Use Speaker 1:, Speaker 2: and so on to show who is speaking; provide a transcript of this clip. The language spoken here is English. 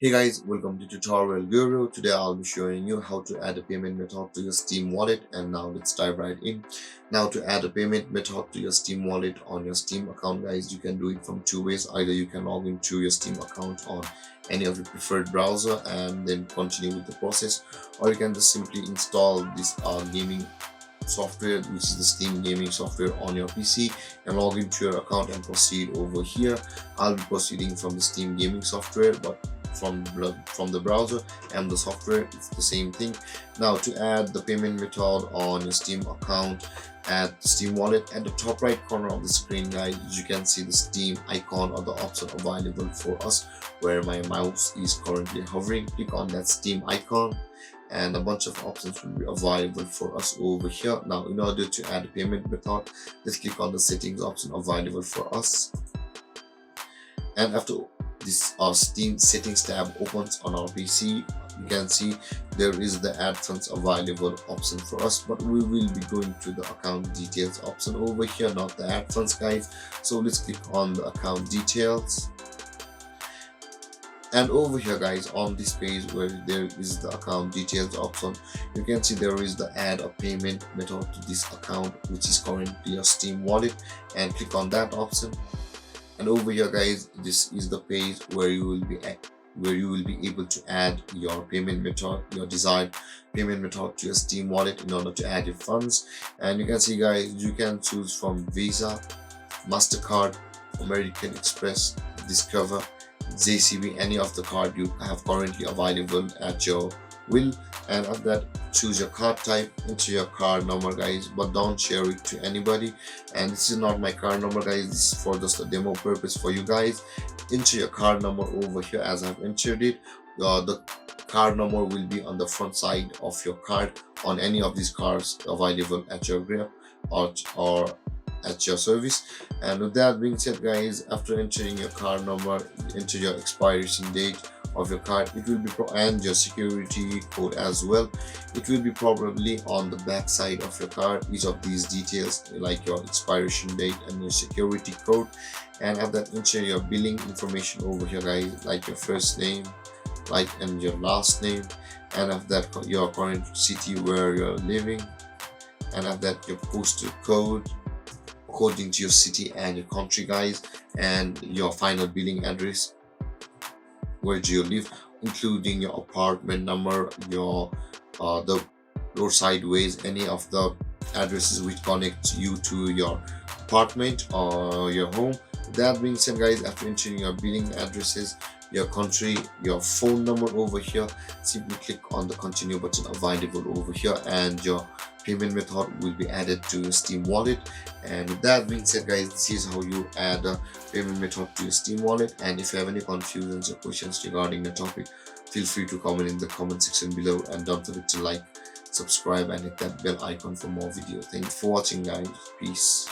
Speaker 1: Hey guys, welcome to Tutorial Guru. Today I'll be showing you how to add a payment method to your Steam wallet, and now let's dive right in. Now to add a payment method to your Steam wallet on your Steam account, guys, you can do it from two ways. Either you can log into your Steam account on any of your preferred browser and then continue with the process, or you can just simply install this gaming software, which is the Steam gaming software, on your PC and log into your account and proceed over here. I'll be proceeding from the Steam gaming software, but from the browser and the software it's the same thing. Now to add the payment method on your Steam account, at the Steam wallet, at the top right corner of the screen, guys, you can see the Steam icon or the option available for us where my mouse is currently hovering. Click on that Steam icon and a bunch of options will be available for us over here. Now in order to add a payment method, let's click on the settings option available for us, and after this our Steam settings tab opens on our PC, you can see there is the add funds available option for us, but we will be going to the account details option over here, not the add funds, guys. So let's click on the account details, and over here, guys, on this page where there is the account details option, you can see there is the add a payment method to this account, which is currently your Steam wallet, and click on that option. And over here, guys, this is the page where you will be able to add your payment method, your desired payment method to your Steam wallet in order to add your funds. And you can see, guys, you can choose from Visa, MasterCard, American Express, Discover, JCB, any of the card you have currently available at your will. And after that, choose your card type, enter your card number, guys, but don't share it to anybody. And this is not my card number, guys, this is for just a demo purpose for you guys. Enter your card number over here as I've entered it. The card number will be on the front side of your card on any of these cards available at your grip or at your service. And with that being said, guys, after entering your card number, enter your expiration date of your card. It will be and your security code as well. It will be probably on the back side of your card, each of these details like your expiration date and your security code. And after that, enter your billing information over here, guys, like your first name, like, and your last name, and after that your current city where you're living, and after that your postal code according to your city and your country, guys, and your final billing address where do you live, including your apartment number, your the roadside ways, any of the addresses which connect you to your apartment or your home. That being said, guys, after entering your billing addresses, your country, your phone number over here, simply click on the continue button available over here, and your payment method will be added to your Steam wallet. And with that being said, guys, this is how you add a payment method to your Steam wallet. And if you have any confusions or questions regarding the topic, feel free to comment in the comment section below, and don't forget to like, subscribe, and hit that bell icon for more videos. Thank you for watching, guys. Peace.